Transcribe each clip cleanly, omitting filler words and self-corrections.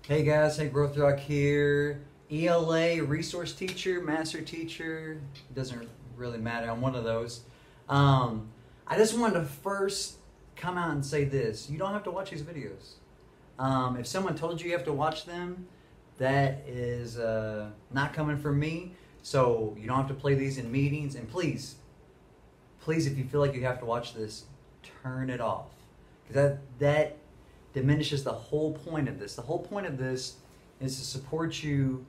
Hey guys, hey, Rothrock here. ELA, resource teacher, master teacher, doesn't really matter, I'm one of those. I just wanted to first come out and say this: you don't have to watch these videos. If someone told you you have to watch them, that is not coming from me, so you don't have to play these in meetings. And please, if you feel like you have to watch this, turn it off, because that diminishes the whole point of this. The whole point of this is to support you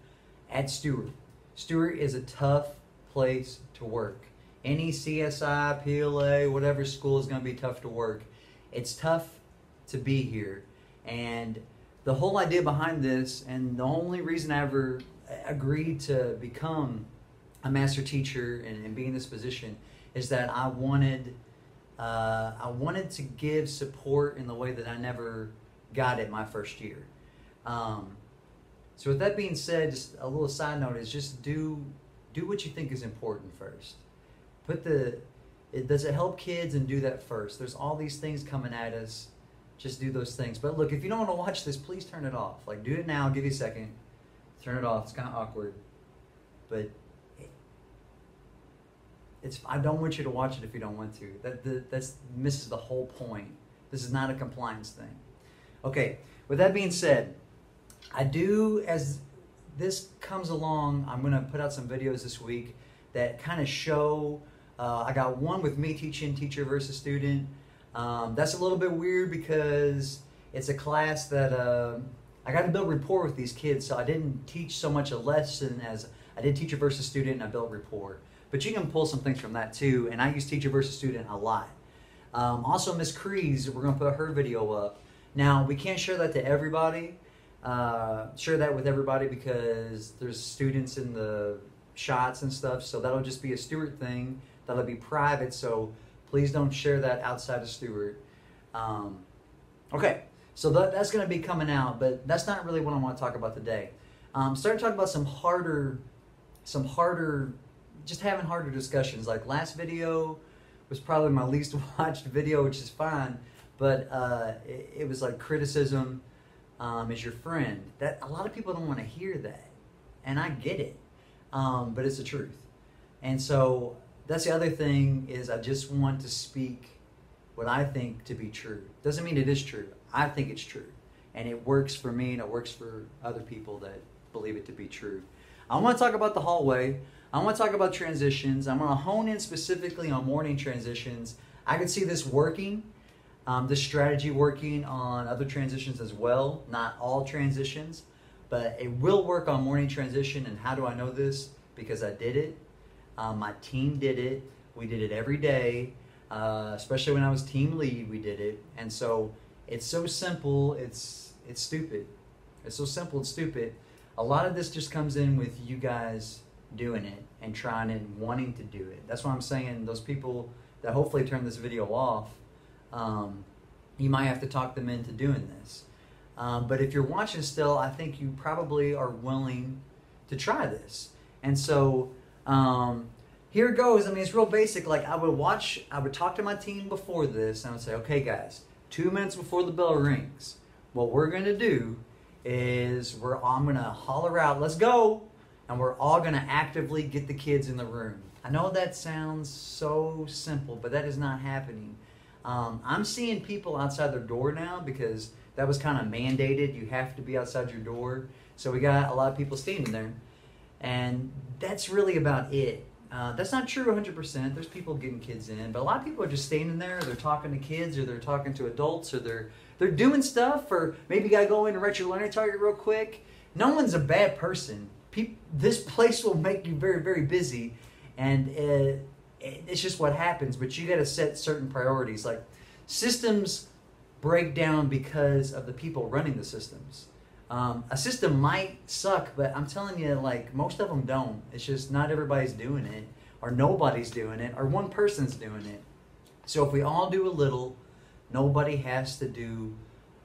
at Stuart. Stuart is a tough place to work. Any CSI, PLA, whatever school is going to be tough to work. It's tough to be here. And the whole idea behind this, and the only reason I ever agreed to become a master teacher and be in this position, is that I wanted to give support in the way that I never got it my first year. So with that being said, just a little side note is just do what you think is important first. Does it help kids, and do that first. There's all these things coming at us. Just do those things. But look, if you don't want to watch this, please turn it off. Like, do it now. I'll give you a second. Turn it off. It's kind of awkward, but I don't want you to watch it if you don't want to. That misses the whole point. This is not a compliance thing. Okay, with that being said, as this comes along, I'm going to put out some videos this week that kind of show, I got one with me teaching teacher versus student. That's a little bit weird because it's a class that I got to build rapport with these kids, so I didn't teach so much a lesson as I did teacher versus student, and I built rapport. But you can pull some things from that too, and I use teacher versus student a lot. Also, Miss Crees, we're going to put her video up. Now, we can't share that to everybody, share that with everybody, because there's students in the shots and stuff, so that'll just be a Stuart thing. That'll be private, so please don't share that outside of Stuart. Okay, so that's going to be coming out, but that's not really what I want to talk about today. Start talking about some harder, just having harder discussions. Like last video was probably my least watched video, which is fine, but it was like criticism is your friend. That a lot of people don't want to hear that, and I get it, but it's the truth. And so that's the other thing, is I just want to speak what I think to be true. Doesn't mean it is true. I think it's true, and it works for me, and it works for other people that believe it to be true. I want to talk about the hallway. I want to talk about transitions. I'm going to hone in specifically on morning transitions. I could see this working, this strategy working on other transitions as well. Not all transitions, but it will work on morning transition. And how do I know this? Because I did it. My team did it. We did it every day, especially when I was team lead, we did it. And so it's so simple, it's stupid. It's so simple, it's stupid. A lot of this just comes in with you guys doing it and trying and wanting to do it. That's why I'm saying those people that hopefully turn this video off, you might have to talk them into doing this. But if you're watching still, I think you probably are willing to try this. And so here it goes. I mean, it's real basic. Like I would talk to my team before this, and I would say, okay guys, 2 minutes before the bell rings, what we're gonna do is I'm gonna holler out, let's go, and we're all gonna actively get the kids in the room. I know that sounds so simple, but that is not happening. I'm seeing people outside their door now, because that was kind of mandated. You have to be outside your door. So we got a lot of people standing there, and that's really about it. That's not true 100%. There's people getting kids in, but a lot of people are just standing there. They're talking to kids, or they're talking to adults, or they're doing stuff, or maybe you got to go in and write your learning target real quick. No one's a bad person. This place will make you very, very busy, and it's just what happens. But you got to set certain priorities. Like systems break down because of the people running the systems. A system might suck, but I'm telling you, like, most of them don't. It's just not everybody's doing it, or nobody's doing it, or one person's doing it. So if we all do a little, nobody has to do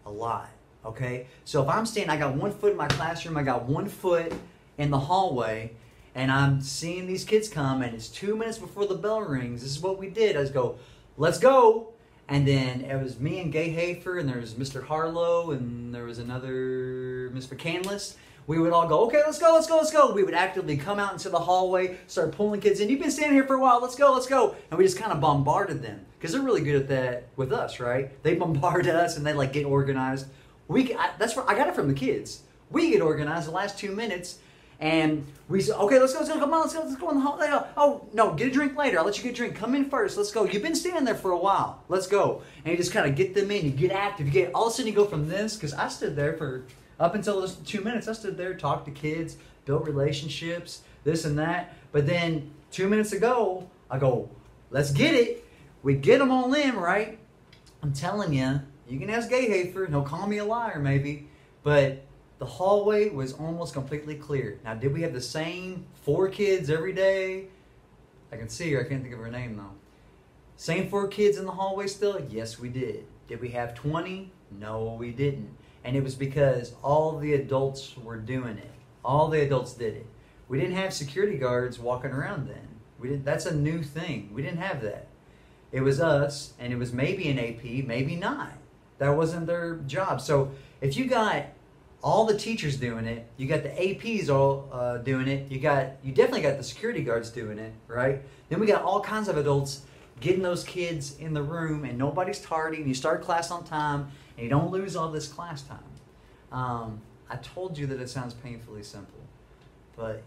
a lot, okay? So if I'm standing, I got 1 foot in my classroom, I got 1 foot in the hallway, and I'm seeing these kids come, and it's 2 minutes before the bell rings. This is what we did. I just go, let's go. And then it was me and Gay Hafer, and there was Mr. Harlow, and there was another Miss McCandless, we would all go, okay, let's go, let's go, let's go. We would actively come out into the hallway, start pulling kids in. You've been standing here for a while, let's go, let's go. And we just kind of bombarded them because they're really good at that with us, right? They bombard us and they like get organized. That's where I got it from the kids. We get organized the last 2 minutes. And we said, okay, let's go, come on, let's go in the hallway. Oh, no, get a drink later. I'll let you get a drink. Come in first. Let's go. You've been standing there for a while. Let's go. And you just kind of get them in. You get active. All of a sudden you go from this, because I stood there for, up until those 2 minutes, I stood there, talked to kids, built relationships, this and that. But then 2 minutes ago, I go, let's get it. We get them all in, right? I'm telling you, you can ask Gayhafer, and he'll call me a liar maybe, but the hallway was almost completely clear. Now, did we have the same 4 kids every day? I can see her. I can't think of her name, though. Same 4 kids in the hallway still? Yes, we did. Did we have 20? No, we didn't. And it was because all the adults were doing it. All the adults did it. We didn't have security guards walking around then. That's a new thing. We didn't have that. It was us, and it was maybe an AP, maybe not. That wasn't their job. So if you got all the teachers doing it, you got the APs all doing it, you definitely got the security guards doing it, right? Then we got all kinds of adults getting those kids in the room, and nobody's tardy, and you start class on time, and you don't lose all this class time. I told you that it sounds painfully simple, but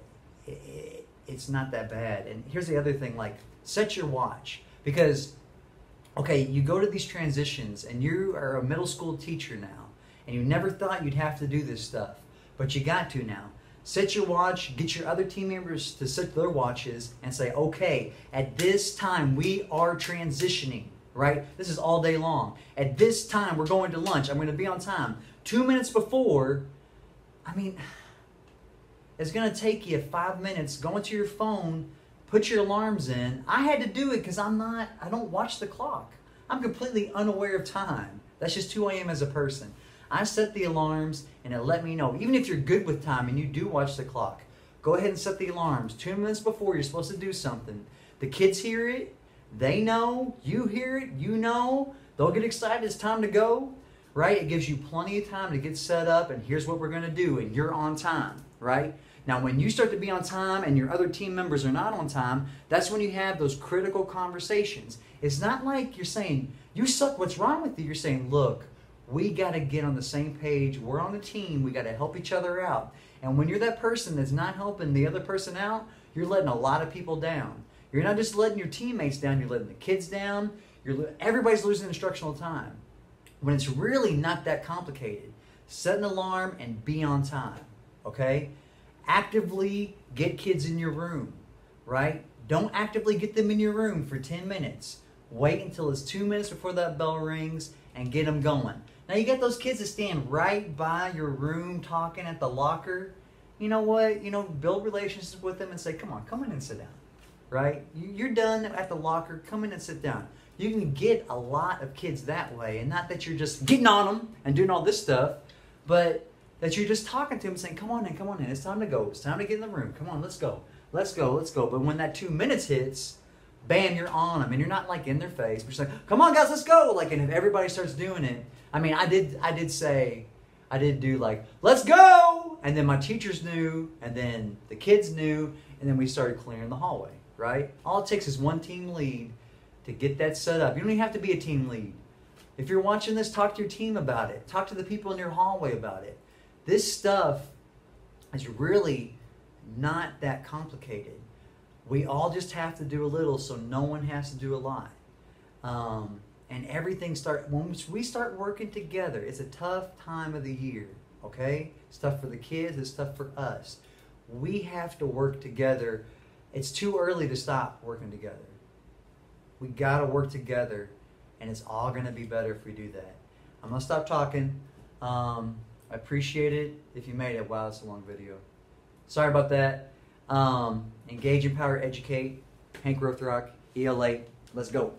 it's not that bad. And here's the other thing, like, set your watch. Because, okay, you go to these transitions, and you are a middle school teacher now, and you never thought you'd have to do this stuff, but you got to now. Set your watch, get your other team members to set their watches, and say, okay, at this time we are transitioning, right? This is all day long. At this time we're going to lunch. I'm going to be on time. 2 minutes before, I mean, it's going to take you 5 minutes. Go into your phone, put your alarms in. I had to do it because I don't watch the clock. I'm completely unaware of time. That's just who I am as a person. I set the alarms, and it let me know. Even if you're good with time and you do watch the clock, go ahead and set the alarms. 2 minutes before you're supposed to do something. The kids hear it. They know. You hear it. You know. They'll get excited. It's time to go, right? It gives you plenty of time to get set up, and here's what we're going to do, and you're on time, right? Now, when you start to be on time and your other team members are not on time, that's when you have those critical conversations. It's not like you're saying, you suck, what's wrong with you? You're saying, look, we got to get on the same page. We're on the team. We got to help each other out. And when you're that person that's not helping the other person out, you're letting a lot of people down. You're not just letting your teammates down. You're letting the kids down. Everybody's losing instructional time. When it's really not that complicated, set an alarm and be on time, okay? Actively get kids in your room, right? Don't actively get them in your room for 10 minutes. Wait until it's 2 minutes before that bell rings and get them going. Now, you got those kids that stand right by your room talking at the locker. You know what? Build relationships with them and say, come in and sit down, right? You're done at the locker. Come in and sit down. You can get a lot of kids that way, and not that you're just getting on them and doing all this stuff, but that you're just talking to them saying, come on in. It's time to go. It's time to get in the room. Come on, let's go. But when that 2 minutes hits, bam, you're on them, and you're not like in their face, but you're like, come on guys, let's go. Like, and if everybody starts doing it, I mean, I did do like, let's go. And then my teachers knew, and then the kids knew, and then we started clearing the hallway, right? All it takes is one team lead to get that set up. You don't even have to be a team lead. If you're watching this, talk to your team about it. Talk to the people in your hallway about it. This stuff is really not that complicated. We all just have to do a little, so no one has to do a lot. And everything once we start working together, it's a tough time of the year, okay? It's tough for the kids, it's tough for us. We have to work together. It's too early to stop working together. We gotta work together, and it's all gonna be better if we do that. I'm gonna stop talking. I appreciate it if you made it. Wow, it's a long video. Sorry about that. Engage, empower, educate. Hank Rothrock, EL8. Let's go.